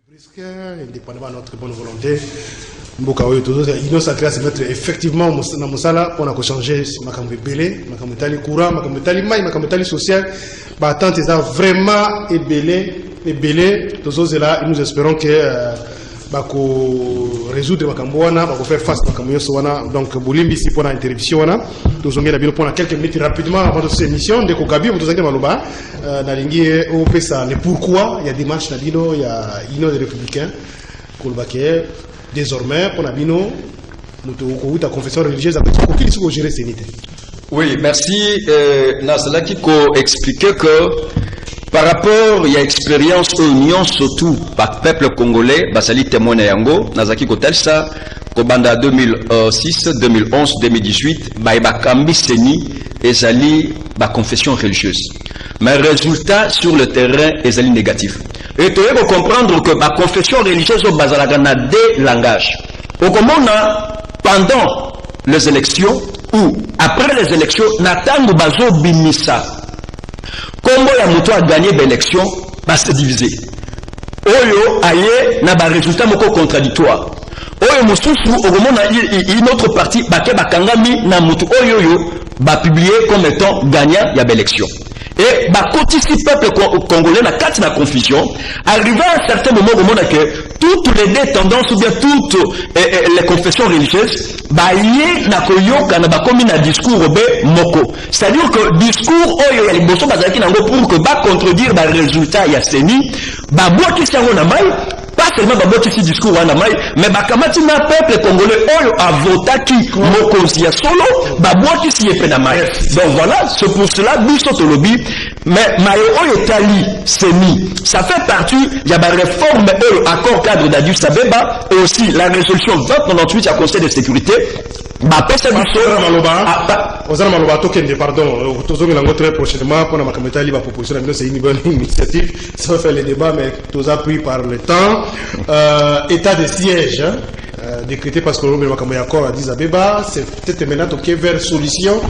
Indépendamment de notre bonne volonté, il nous a se mettre effectivement dans Moussala pour nous changer ma belé, ma camétali courant, ma camétali maï, ma camétali social. Attente est vraiment ébélé. Tous ceux là, nous espérons que résoudre Makamboana, faire face à Makamboana. Donc, Boulimbi, si pour l'interruption, nous avons bien pour quelques minutes rapidement avant de cette émission. Dès qu'on gabi, vous avez Maloba, Nalingi, au PESA, le pourquoi, il y a des marches Nabino, il y a Ino des Républicains, Koulbake, désormais, pour Nabino, nous avons ta confession religieuse, avec qui il faut gérer ces unités. Oui, merci. Nasala qui expliquait que par rapport, il y a expérience union surtout par peuple congolais, basali témoin yango, Nazaki Kotelsa, Kobanda 2006, 2011, 2018, Bakambi Seni, Ezali, ba confession religieuse. Mais résultat sur le terrain, Ezali négatif. Et tu dois comprendre que ma confession religieuse au Bazalagana des langages. Au Komona, pendant les élections ou après les élections, Natango Bazo Bimisa. Combo ya muto a gagné l'élection, va se diviser. Oyo aye na ba résultat moko contradictoire. Oyo mususu okomona une autre partie bake bakangami na mutu oyo yo ba publier comme étant gagnant ya l'élection. Et ba kotisi peuple congolais na kati na confusion, arrivé à un certain moment au monde que toutes les deux tendances ou bien toutes les confessions religieuses ba yé na koyoka na ba komi na discours be moko. C'est-à-dire que discours oyo ya liboso bazaki nango pour que ba contredire ba résultat ya seni, ba boki sango na mai, pas seulement ba boki si discours wana mai, mais ba kamati na peuple congolais oyo a votaki mokonzi ya solo, ba boki si yepe na mai. Donc voilà, c'est pour cela biso tolobi. Mais Mayo Oyetali Seni, ça fait partie, il y a une réforme et accord cadre d'Addis Abeba et aussi la résolution 2098 du Conseil de sécurité. Pardon, très prochainement pour la Makametali, la proposition c'est une bonne initiative. Ça va faire le débat, mais tout a pris par le temps. État de siège décrété parce que le Makamoy accord à Addis Abeba, c'est peut-être maintenant toqué vers solution.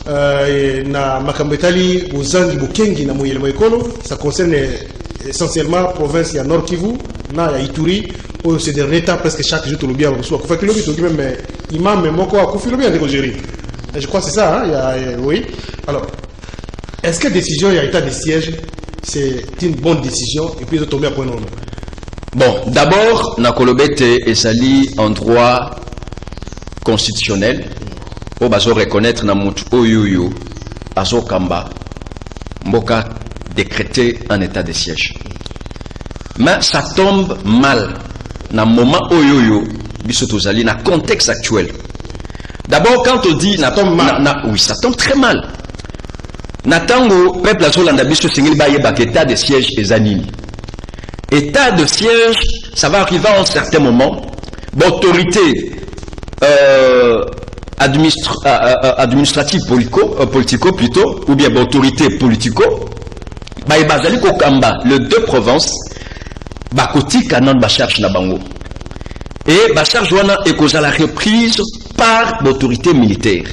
Na Makambetali Ozangi Bukengi na Moyele Moekolo, ça concerne essentiellement province ya Nord Kivu, na ya Ituri, où c'est des états presque chaque jour tout le bien reçoit. Fait que le même imam moko a kufi le bien de gérer. Je crois que c'est ça, hein, oui. Alors, est-ce que décision il y a état de siège, c'est une bonne décision et puis de tomber à point non? Bon, d'abord, na kolobete esali en droit constitutionnel. On va reconnaître na mutu oyoyo azo kamba mboka décrété en état de siège. Mais ça tombe mal na moment oyoyo biso tozali na contexte actuel. D'abord quand on dit oui, ça tombe très mal. Natango peuple azolanda biso singeli ba yeba état de siège ezanini. État de siège, ça va arriver à un certain moment. L'autorité administrative politico plutôt, ou bien autorité politico, bazali ko kamba les deux provinces, bakoti kanon ba charge na bango. Et ba charge wana ekoza la reprise par l'autorité militaire.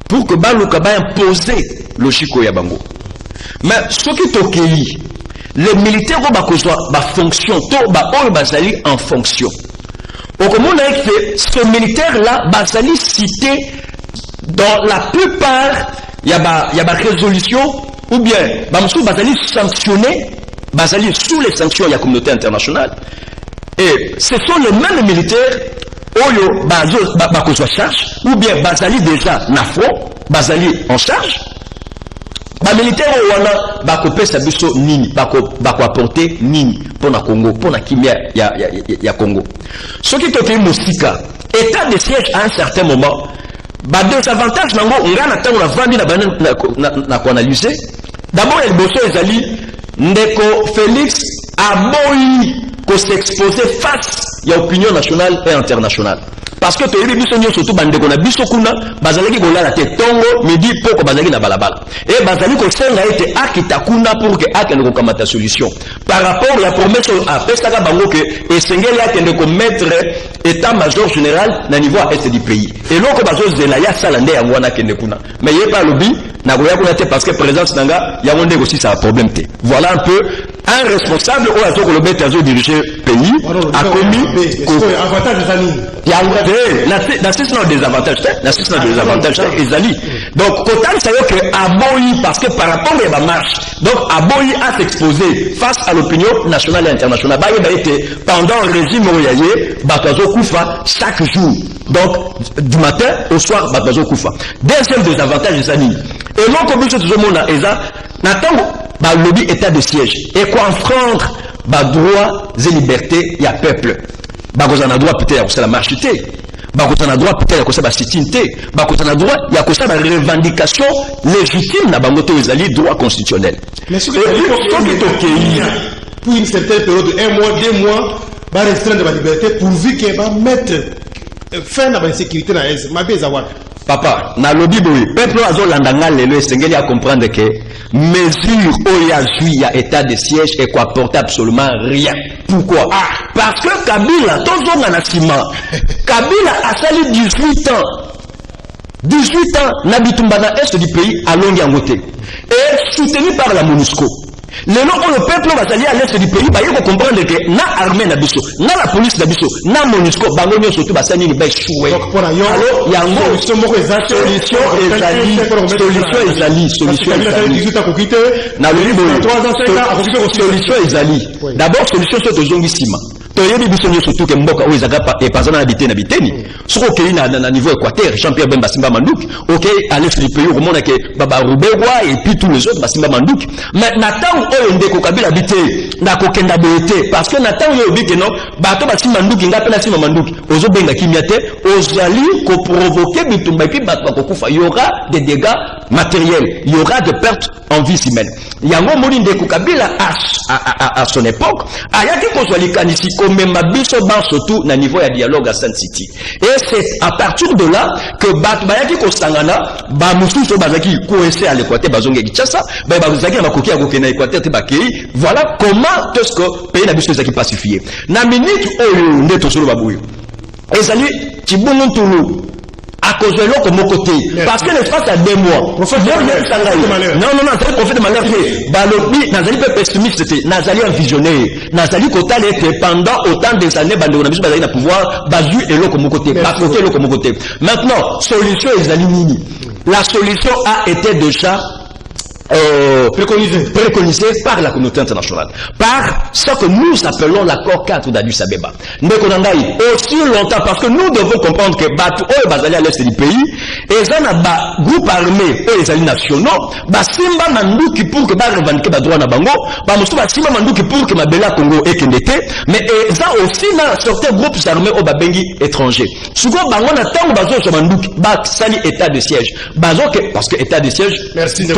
Pour que baluka ba imposer logique ya bango. Mais ce qui tokei, les militaires bakozwa ba fonction to ba oyo bazali en fonction. Au comment on a fait ce militaire-là, Basali cité dans la plupart, il y a des résolutions, ou bien, Basali sanctionné, Basali sous les sanctions de la communauté internationale. Et ce sont les mêmes militaires, Oyo, Bakozwa charge, ou bien Basali déjà Nafro, Basali en charge. Les militaires wana bakopé sa biso nini bako apporter nini pour na Congo pour na kimia ya Congo. Ce qui toke musika état de siège à un certain moment ba désavantage nango ngana tango na vandi na ko analyser. D'abord el bosso ezali ndeko Félix aboyi ko s'exposer face à l'opinion nationale et internationale. Parce que tu as vu surtout bandeko na biso kuna bazalaki kolala te tongo midi poko bazalaki na balabala et bazali ko senga ete akita kuna pour que akende ko kamata solution par rapport à la promesse à pesaka bango que esengeli akende ko mettre état major général na niveau est du pays et loko bazo zela ya sala nde yango wana kende kuna mais yé pas lobby na goya kuna te parce que présence nanga yango ndeko si ça a problème te. Voilà un peu un responsable ou à ce diriger pays a commis avantage des amis. Il y a la système des avantages, Ezali. Donc total ça veut que Aboyi parce que par rapport à la marche, donc Aboyi a s'exposé face à l'opinion nationale et internationale. Bah il a été pendant le régime Oyaye, Batazo Koufa chaque jour. Donc du matin au soir Batazo Koufa. Deuxième désavantage Ezali. Et non comme tout le monde a Eza, n'attend le lobby état de siège et quoi enfreindre droits et libertés il y a peuple vous en a droit peut-être c'est la marchité vous en a droit peut-être c'est la citoyenneté vous en a droit il y a que ça la revendication légitime na bangoto ezali droit constitutionnel mais ce que pour une certaine période de 1 mois 2 mois va restreindre la liberté pourvu qu'il va mettre fin à la sécurité dans l'aise ma bise avoir papa na lobby boy peuple azo landanga lelo esengeli à comprendre que mesure oyazui ya état de siège et quoi apporte absolument rien. Pourquoi? Parce que Kabila tozonga na sima Kabila a sali 18 ans na bitumba na est du pays à longue yangote et soutenu par la MONUSCO. Le peuple va s'allier à l'est du pays, il faut comprendre que na armée na biso, na la police na biso, na MONUSCO, bango nyo surtout basani ni ba échoué. Donc pour ailleurs, solution ezali. D'abord solution c'est tozongisima. Toyebi biso nyo surtout que mboka oyo ezaka et pas na habiter na biteni. Soko ke na niveau équateur, Jean-Pierre Bemba Simba Mandouk, OK, à l'est du pays, au monde que Baba Ruberwa et puis tous les autres Simba Mandouk. Mais natang oyo ndeko Kabila habiter na kokenda boete parce que natang oyo bike non, bato ba Simba Mandouk ngape na Simba Mandouk, ozo benga kimiate, ozali ko provoquer bitumba et puis bato kokufa, il y aura des dégâts matériels, il y aura des pertes en vie humaine. Yango moni ndeko Kabila à son époque, ayaki kozwali kanisi comme biso ban surtout na niveau ya dialogue à Sun City. Et c'est à partir de là que bayaki kosangana ba mususu bazaki coincé à l'Équateur bazonga Kinshasa, bazaki na kokia kokena Équateur te bakei. Voilà comment est-ce que pays na biso ezaki pacifié. Na minute oyo ndeto solo babuyo. Ezali tibungu tulu à cause de l'autre mon côté parce que l'espace à 2 mois non c'est le prophète de malheur balobi nazali peu pessimiste c'était nazali un visionnaire nazali kota était pendant autant des années bande on a besoin bazali na pouvoir bazu et l'autre mon côté pas côté l'autre mon côté maintenant solution ezali nini la solution a été déjà préconisé par la communauté internationale, par ce que nous appelons l'accord 4 d'Addis Abeba. Aussi longtemps, parce que nous devons comprendre que Batu Oyo Bazali à l'est du pays, et ça n'a pas groupe armé et les alliés nationaux, Simba Mandouki pour que Bar revendiquer droit na bango, Simba Mandouki pour que Mabela Congo et Kendete, mais ça aussi dans certains groupes armés au Babengi étrangers. Souvent, Bango n'a tant Bazo sur Mandouki, Sali état de siège. Bazo parce que état de siège, merci de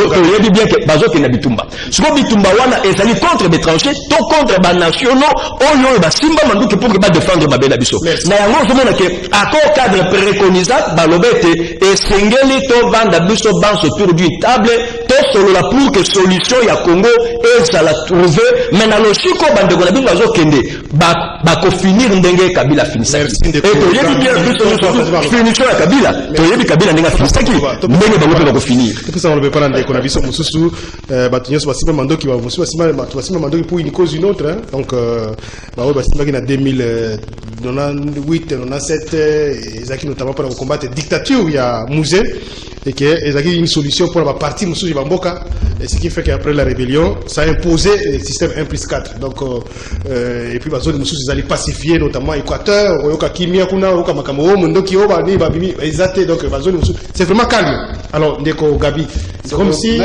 bien que bazo ke na bitumba siko bitumba wana ezali contre l'étranger to contre ba nationaux oyo ba simba manduki pour que ba défendre ba bela biso na yango zomona ke accord cadre préconisable ba lobete et sengeli to vanda biso ban autour d'une table to solo la pour que solution ya Congo et ça la trouver mais na logique ba ndeko na biso bazo kende ba ko finir ndenge Kabila finisa et to yebi bien biso finition ya Kabila to yebi Kabila ndenge finisa ki ndenge ba ko finir tout ça on le peut pas ndeko na biso mususu batunyo so basima mandoki ba mususu basima mandoki pour une cause une autre hein? Donc ba basima qui na 2098 97 ezaki notamment pour combattre dictature il y a Mouzé et que ezaki une solution pour la partie mususu bamboka et ce qui fait qu'après la rébellion ça a imposé le système 1+4 donc et puis bazone mususu ezali pacifier notamment Équateur oyoka kimia kuna oyoka makambo mondoki oba ni babimi ezate donc bazone mususu c'est vraiment calme. Alors ndeko Gabi c'est comme si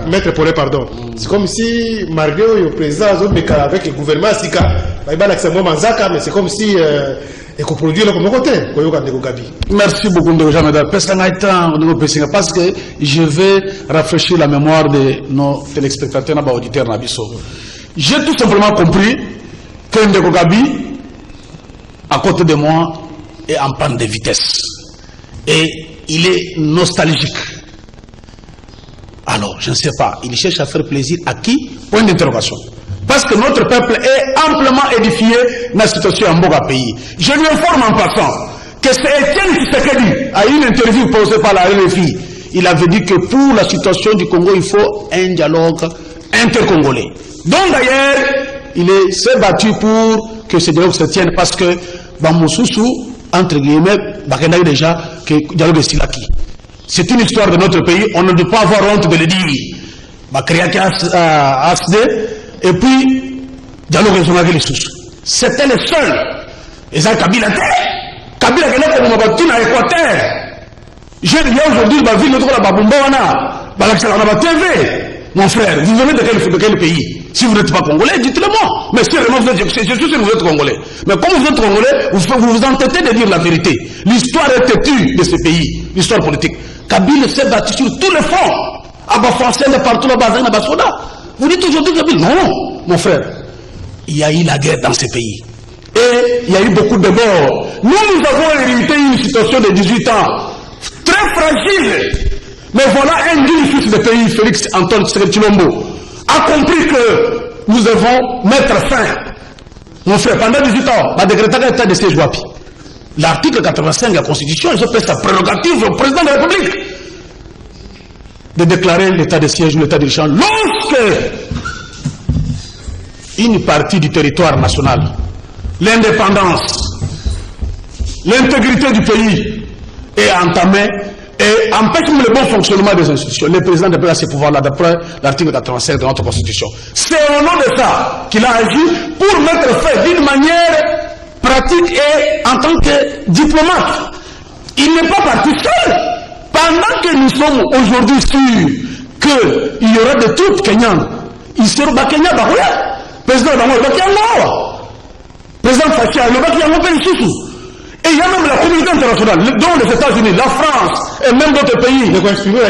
Maître Paulin, pardon. C'est comme si Mario est président avec le gouvernement Sika. Mais c'est comme si il coproduit le côté. Merci beaucoup de Jean-Médard. Parce que je vais rafraîchir la mémoire de nos téléspectateurs et auditeurs. J'ai tout simplement compris que Ndeko Gabi, à côté de moi, est en panne de vitesse. Et il est nostalgique. Alors, je ne sais pas, il cherche à faire plaisir à qui? Point d'interrogation. Parce que notre peuple est amplement édifié dans la situation en Boga pays. Je lui informe en passant que c'est Étienne Tshisekedi, à une interview posée par la RFI, il avait dit que pour la situation du Congo, il faut un dialogue intercongolais. Donc d'ailleurs, il s'est battu pour que ce dialogue se tienne parce que Bamoussoussou, entre guillemets, Bakenda déjà que dialogue est Silaki. C'est une histoire de notre pays, on ne doit pas avoir honte de le dire. Bakriaki ASD, et puis dialogue est les sous. C'était le seul. Et ça, Kabila Kabila qui est comme Mabati dans l'Équateur. J'ai dit aujourd'hui, ma ville, notre Babumbawana, Balaksala TV. Mon frère, vous venez de quel pays? Si vous n'êtes pas congolais, dites-le-moi. Mais si vraiment vous êtes, je suis sûr que vous êtes congolais. Mais comme vous êtes congolais, vous vous entêtez de dire la vérité. L'histoire est têtue de ce pays, l'histoire politique. Kabila s'est battu sur tous les fronts. Abba français de partout là-bas, Abba. Vous dites aujourd'hui Kabila? Non, mon frère. Il y a eu la guerre dans ce pays. Et il y a eu beaucoup de morts. Nous avons hérité une situation de 18 ans. Très fragile. Mais voilà un digne fils de pays, Félix Antoine Tshisekedi a compris que nous devons mettre fin. Mon frère, pendant 18 ans, la décrétation de l'état de siège Wapi. L'article 85 de la Constitution, il fait sa prérogative au président de la République de déclarer l'état de siège ou l'état d'urgence lorsque une partie du territoire national, l'indépendance, l'intégrité du pays est entamée et empêche le bon fonctionnement des institutions. Le président n'a pas ces pouvoirs-là d'après l'article 85 de notre Constitution. C'est au nom de ça qu'il a agi pour mettre fin d'une manière pratique et en tant que diplomate. Il n'est pas parti seul. Pendant que nous sommes aujourd'hui sûrs qu'il y aura des troupes kenyanes, ils seront Kenya Barouya. Président Bango, président Fatia, le Bakiyango, et il y a même la communauté internationale, dont les États-Unis, la France et même d'autres pays. Je vais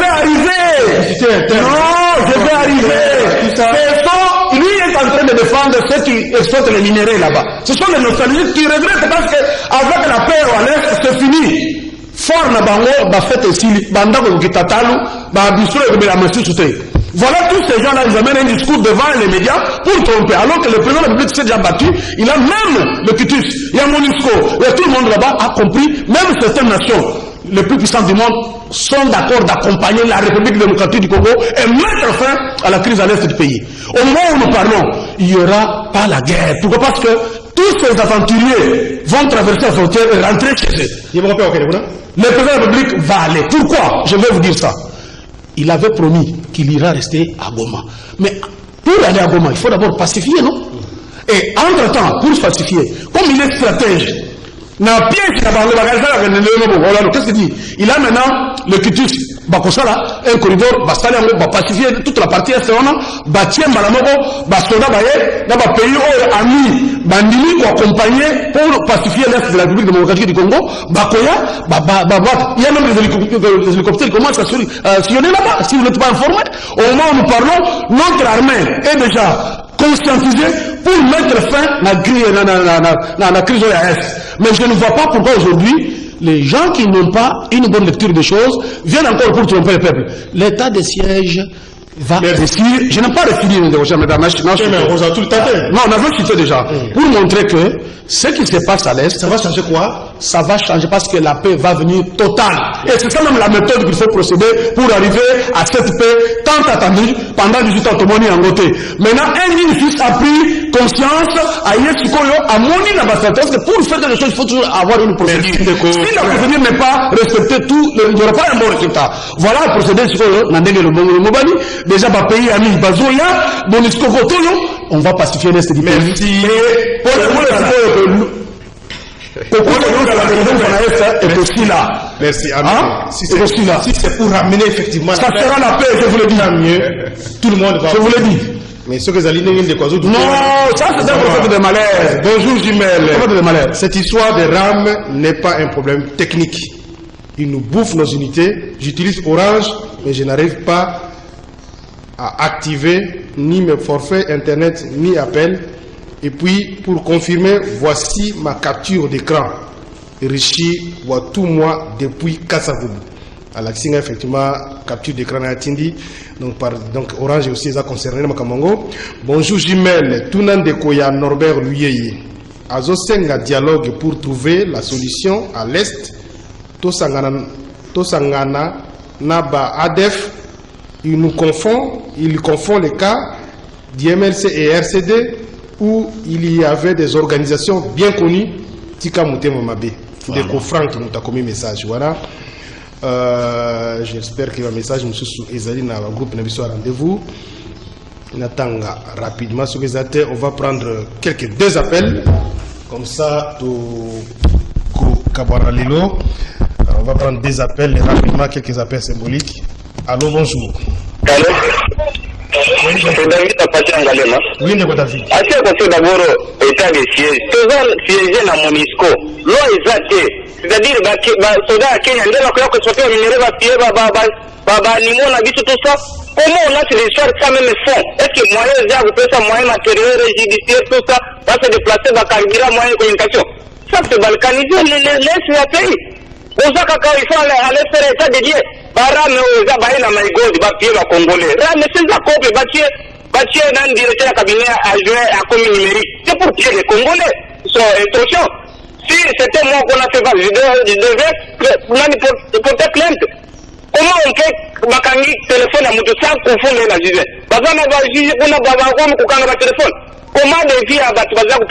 arriver. Non, je vais arriver. Lui est en train de défendre ceux qui exploitent les minéraux là-bas. Ce sont les nostalgiques qui regrettent parce qu'avec la paix à l'Est, c'est fini. Fort na bango, ba fête ici, bandako kitatalu, ba bistro et la messie souté. Voilà tous ces gens-là, ils amènent un discours devant les médias pour tromper. Alors que le président de la République s'est déjà battu, il a même le Quitus, il y a MONUSCO, et tout le monde là-bas a compris, même certaines nations, les plus puissantes du monde, sont d'accord d'accompagner la République démocratique du Congo et mettre fin à la crise à l'est du pays. Au moment où nous parlons, il n'y aura pas la guerre. Pourquoi? Parce que tous ces aventuriers vont traverser la frontière et rentrer chez eux. Le président de la République va aller. Pourquoi? Je vais vous dire ça. Il avait promis qu'il ira rester à Goma. Mais pour aller à Goma, il faut d'abord pacifier, non? Et entre-temps, pour se pacifier, comme il est stratège, qu'est-ce qu'il dit? Il a maintenant le Kitus, Bakosala, un corridor, Bastali, pacifier toute la partie est Batien, Balamoko, Bastoda, Baye, dans le pays ami, Bandini, ou accompagné pour pacifier l'Est de la République démocratique du Congo, Bakoya, il y a même des hélicoptères qui commencent à sillonner là-bas, si vous n'êtes pas informé. Au moment où nous parlons, notre armée est déjà conscientisée pour mettre fin à la crise de l'Est. Mais je ne vois pas pourquoi aujourd'hui, les gens qui n'ont pas une bonne lecture des choses viennent encore pour tromper le peuple. L'état de siège va réussir. Je n'ai pas refini les négociations, mesdames. Non, on avait cité déjà. Pour montrer que ce qui se passe à l'Est, ça va changer quoi? Ça va changer parce que la paix va venir totale. Et c'est ça même la méthode qu'il faut procéder pour arriver à cette paix tant attendue pendant 18 ans, tout le monde est en côté. Maintenant, un fils a pris conscience à Yesikoyo, à Moni l'ambassadeur, parce que pour faire quelque chose, il faut toujours avoir une procédure. Si la procédure n'est pas respectée, il n'y aura pas un bon résultat. Voilà le procédé, le Mobali, déjà, pays ami, Bazoya, Bonisco Gotoyo, on va pacifier l'Est du pays. Merci. Merci. Si c'est pour ramener effectivement ça sera la paix, je vous le dis. Mieux, tout le monde va. Je vous le dis. Mais ce que vous allez dire de quoi? Non, ça c'est un prophète de malheur. Bonjour Jumel. Cette histoire de RAM n'est pas un problème technique. Il nous bouffe nos unités. J'utilise Orange, mais je n'arrive pas à activer ni mes forfaits internet ni appel. Et puis pour confirmer, voici ma capture d'écran. Rishi Watumwa depuis Kassavoum. Alaxinga effectivement capture d'écran à Tindi. Donc Orange aussi les a concernés Makamongo. Bonjour Jimel, Tunan Koya Norbert Luyeye. Azosenga dialogue pour trouver la solution à l'est. Tosangana Naba Adef. il confond les cas d'IMLC et RCD où il y avait des organisations bien connues, Tika Moutema Mabé, des co-francs qui nous ont commis message. Voilà. J'espère que le message nous est dans le groupe Nabiso à rendez-vous. On attend rapidement sur les athées. On va prendre deux appels. Comme ça, on va prendre des appels rapidement, quelques appels symboliques. Allô, bonjour. Allô? C'est David Apache Angalema. Oui, mais David. Assez parce d'abord état de siège. Toujours siégé dans Monisco. L'eau est athée. C'est-à-dire, soda à Kenya, que soit fait minéré, animaux, on a vu tout ça. Comment on a ces histoires ça même fond? Est-ce que moyen vous pouvez ça, moyen matériel, judiciaire, tout ça, va se déplacer, va carburant, moyen de communication? Ça, c'est balkanisé, laisse la pays. Pour ça, quand il faut aller faire état de Dieu, Barame, Oza, Baïna, Maïgod, Bapier, va Congolais. Rame, c'est ça, Copé, Bachier, dans le directeur cabinet adjoint à commune numérique. C'est pour que les Congolais sont attention. Si c'était moi qu'on a fait pas, je devais porter plainte. Comment on fait Bakangi téléphone à Moutou sans confondre la juge? Bazana va juger pour ne pas avoir un téléphone. Comment des filles à Batoubaza ou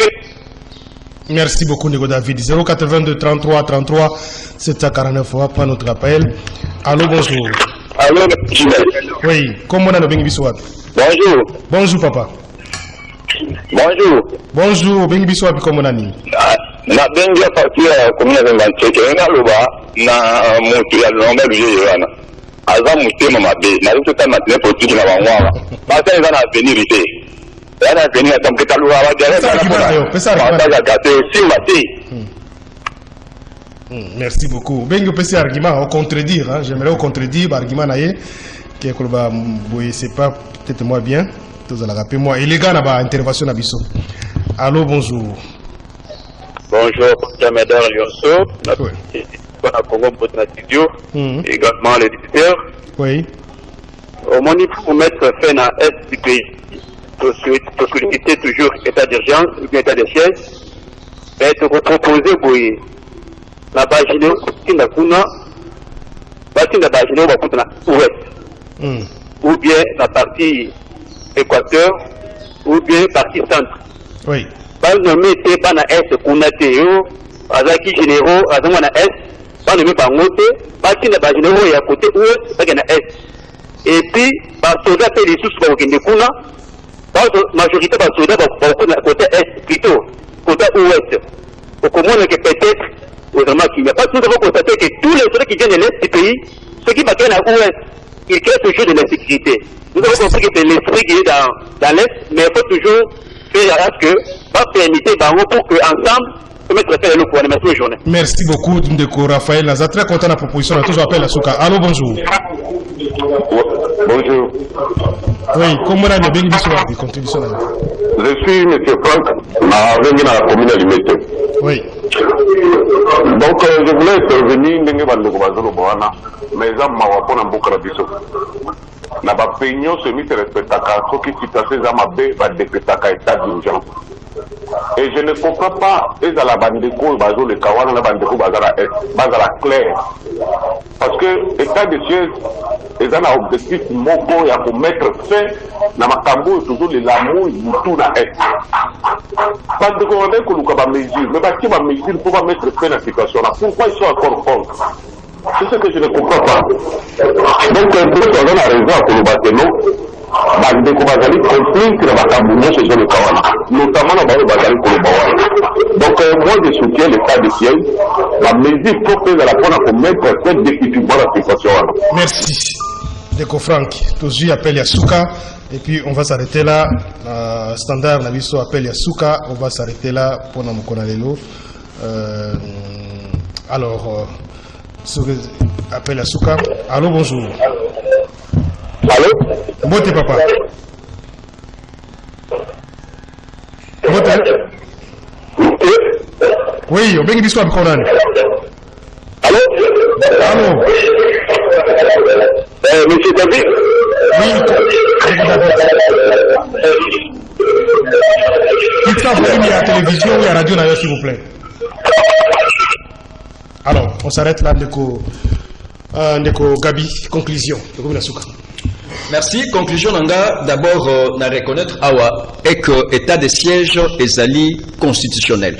Merci beaucoup, Nego David. 082 33 33 749. On va prendre notre appel. Allô, bonjour. Allô, oui, comment on a le Bengi Biswap? Bonjour. Bonjour, papa. Bonjour. Bonjour, Bengi Biswap, comment on a mis? Na Bengi à partir de la commune de Vancheke, na moto ya lomba bije yana. Aza mutema mabe, na tout temps maintenant politique na bangwa. Parce que ça na venir ici. Yana venir à tomber ta loi va merci beaucoup. Bengi PC argument au contredire, hein. J'aimerais au contredire argument naie que kolba boye c'est pas peut-être moi bien. Tous à la rappeler moi et les gars là-bas intervention na biso. Allô, bonjour. Bonjour, Jamadar Lyonso, la Congo pour la studio, également les visiteurs. Oui. Au moment où il faut mettre fin à est du pays, pour solliciter toujours état d'urgence, ou état de siège, et te proposer pour la bagine, la kuna, la bagine, la ouest, ou bien la partie équateur, ou bien partie centre. Oui. Pas nommé pas na est kuna teo azaki généraux azama na est pas nommé pas ngote pas qui na ba généraux ya côté ouest pas na est et puis par soda fait les sous pour kende kuna pas majorité par soda pour côté est plutôt côté ouest pour comprendre que peut-être vraiment qu'il n'y a pas tout devant constater que tous les soldats qui viennent de l'est du pays ceux qui battent à ouest ils créent toujours de l'insécurité. Nous avons compris que c'est l'esprit qui est dans l'est mais il faut toujours que pas permettre pour que ensemble merci beaucoup Ndeko Raphaël. Naza très content de la proposition. On a toujours appelé la Souka. Allô, bonjour. Bonjour. Oui, comment on a bien dit sur la contribution? Je suis M. Franck, à venir dans la commune de Limete. Oui. Donc, je voulais intervenir mais ça m'a rappelé un peu Biso. Na ba peignon semi se respectaka ce qui situation za mabe ba décrétaka état d'urgence. Et je ne comprends pas les à la bandeko bazo le kawana la bandeko bazala clair. Parce que état de siège ils ont un objectif moko ya pour mettre fin na makambo toujours le lamour tout na est. Bandeko on est que nous ba mesure mais ba qui ba mesure pour mettre fin à la situation là. Pourquoi ils sont encore contre? C'est ce que je ne comprends pas. Donc, on a raison à Kolobateno, Bandeko Bazali conflit que la Bakabouno, ce sont le Kawana, notamment la Bazali Kolobawana. Donc, moi, je soutiens l'état de siège, la mesure propose à la fois pour mettre cette définitivement la situation. Merci. Ndeko Franck, toujours appel Yasuka, et puis on va s'arrêter là. Standard, Nabiso appel Yasuka, on va s'arrêter là pour Namukonalelo. Alors, appel à Souka. Allô, bonjour. Allô? Bote, papa. Bote. Oui, on vient de l'histoire de Coran. Allô? Allô? Monsieur David? Oui, il faut venir à la télévision ou à la radio, s'il vous plaît. Alors, on s'arrête là, Ndeko Gabi, conclusion. Merci. Conclusion nanga d'abord na reconnaître awa et que état de siège ezali constitutionnel.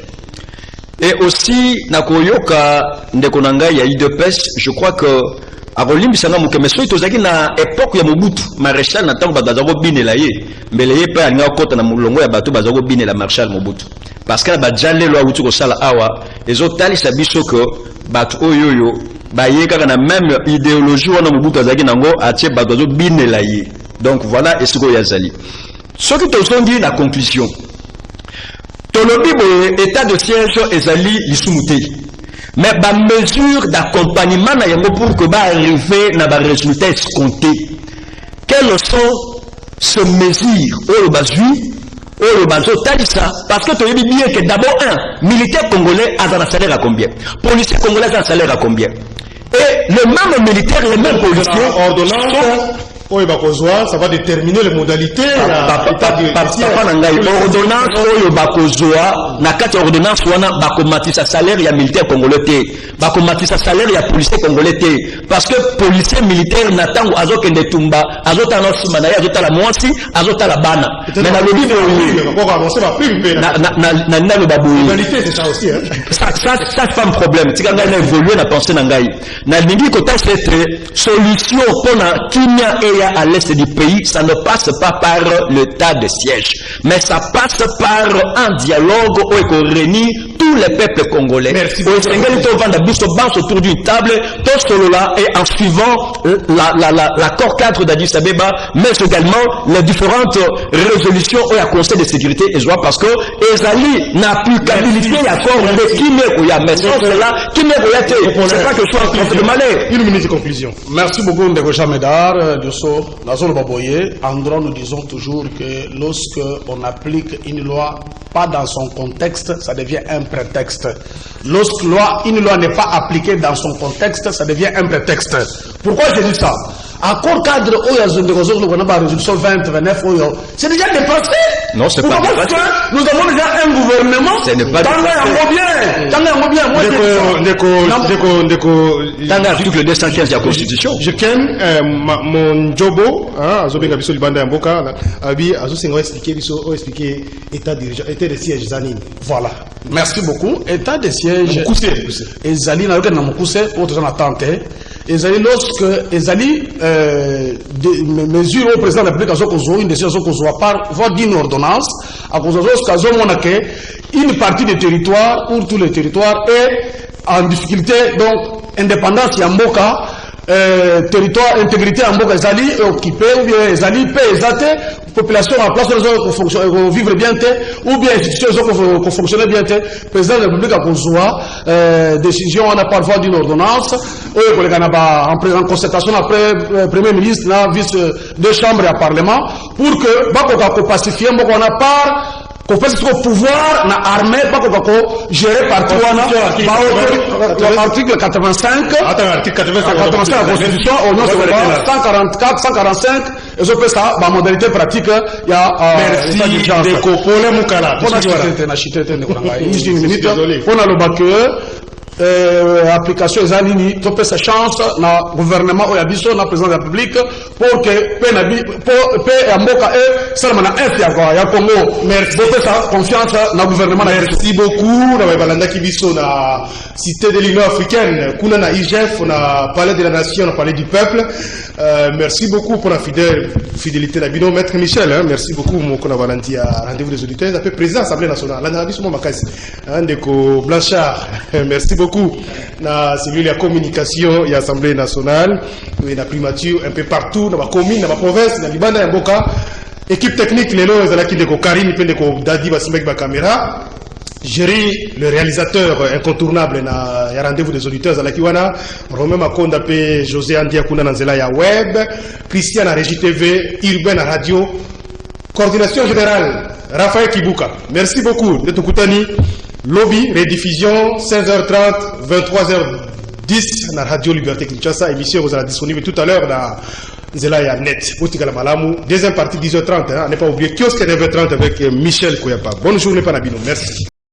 Et aussi na koyoka ndeko nanga ya IDPS, je crois que akolimbisanga mukemeso tozaki na époque ya Mobutu maréchal na tango bazako binela ye mbele ye pe alinga kota na mulongo ya bato bazako binela marshal Mobutu parce que ba jale lo awuti ko sala awa ezotalisa biso que bato oyoyo baye kaka na même idéologie wana Mobutu azaki nango atie bato bazo binela ye. Donc voilà esiko yazali soki tozongi na conclusion tolobi boye état de siège ezali lisumuté. Mais la mesure d'accompagnement pour que va arriver à des résultats escomptés. Quelles sont ces mesures au Bazu, au Bazo Talissa? Parce que tu dis bien que d'abord, militaire congolais a un salaire à combien? Policier congolais a un salaire à combien? Et le même militaire, le même policier, ordonnance. Ça va déterminer les modalités. Ordonnance oyo bakozwa na kati ordonnance wana bakomatisa salaire ya militaire congolais te bakomatisa salaire ya policier congolais te parce que policier militaire na tango azokende tumba azotala sima na ye azotala mwasi azotala bana mais na lobi na le babou c'est ça aussi ça c'est pas un problème tikanga na évoluer na pensée na ngai na lingi kota cette solution pour na kimia à l'est du pays, ça ne passe pas par l'état de siège, mais ça passe par un dialogue où on réunit tous les peuples congolais. Merci. Autour d'une table, tout cela et en suivant l'accord cadre d'Addis Abeba, mais également les différentes résolutions au Conseil de sécurité et joie parce que Ezali n'a plus qu'habilité l'accord de Kimekoya, mais sans cela, Kimekoya, c'est pas que je sois en train de malheur. Une minute de conclusion. Merci beaucoup, Ndeko Médard. Dans le Baboye, en droit, nous disons toujours que lorsque on applique une loi pas dans son contexte, ça devient un prétexte. Lorsque une loi n'est pas appliquée dans son contexte, ça devient un prétexte. Pourquoi je dis ça? Accord cadre résolution 2029, c'est déjà dépassé. Non, c'est pas dépassé. Nous avons déjà un gouvernement. Ce n'est pas dans l'article 215 de la Constitution. Je ken mon jobo, Azobenga biso libanda ya mboka, abi azosenga expliquer état de siège zanini. Voilà. Merci beaucoup. État de siège. Ezali na yoka na mukuse autres en attente. Ezali lorsque Ezali mesure au président de la République une décision qu'on soit par voie d'une ordonnance à cause de une partie des territoires pour tous les territoires est en difficulté donc indépendance Yamboka territoire intégrité Yamboka Ezali occupé ou bien Ezali pesate population en place de vivre bien ou bien institutions qui fonctionner bien président de la République a cause décision on a par voie d'une ordonnance en concertation après premier ministre la vice deux chambres à parlement pour que bako pacifier on a part qu'on fasse au pouvoir na armée pas qu'on gérer partout l'article 85 article 85 la constitution au nom de 144 145 et je fais ça ma modalité pratique il y a merci de kopole mukala on a le bac application ezalini to pesa chance na gouvernement ou yabiso na président de la République pour que pe amboka salama na ya Congo merci pour pesa confiance na gouvernement. Merci beaucoup na balanda kibiso na cité de l'Union africaine kuna na IGF na palais de la nation na palais du peuple. Merci beaucoup pour la fidélité na bino maître Michel merci beaucoup moko na balandi à rendez-vous des auditeurs après président Assemblée nationale la na biso makasi ndeko Blanchard merci beaucoup na cellule ya communication ya Assemblée nationale et la primature un peu partout dans ma commune dans ma province dans libanda ya mboka équipe technique lelo ezalaki ndeko Karine pe ndeko Dadi basimbeki ba caméra gérer le réalisateur incontournable na ya rendez-vous des auditeurs ezalaki wana Romain Makonda pe José Andia kuna na nzela ya web Christian na Régie TV Urbain na radio coordination générale Raphaël Kibuka merci beaucoup de tukutani lobby rediffusion 16h30 23h10 na Radio Liberté Kinshasa émission vous sera disponible tout à l'heure dans Zela ya net Botika la Malamu deuxième partie 10h30 n'est pas oublié kiosque 9h30 avec Michel Koyapa bonne journée Panabino merci.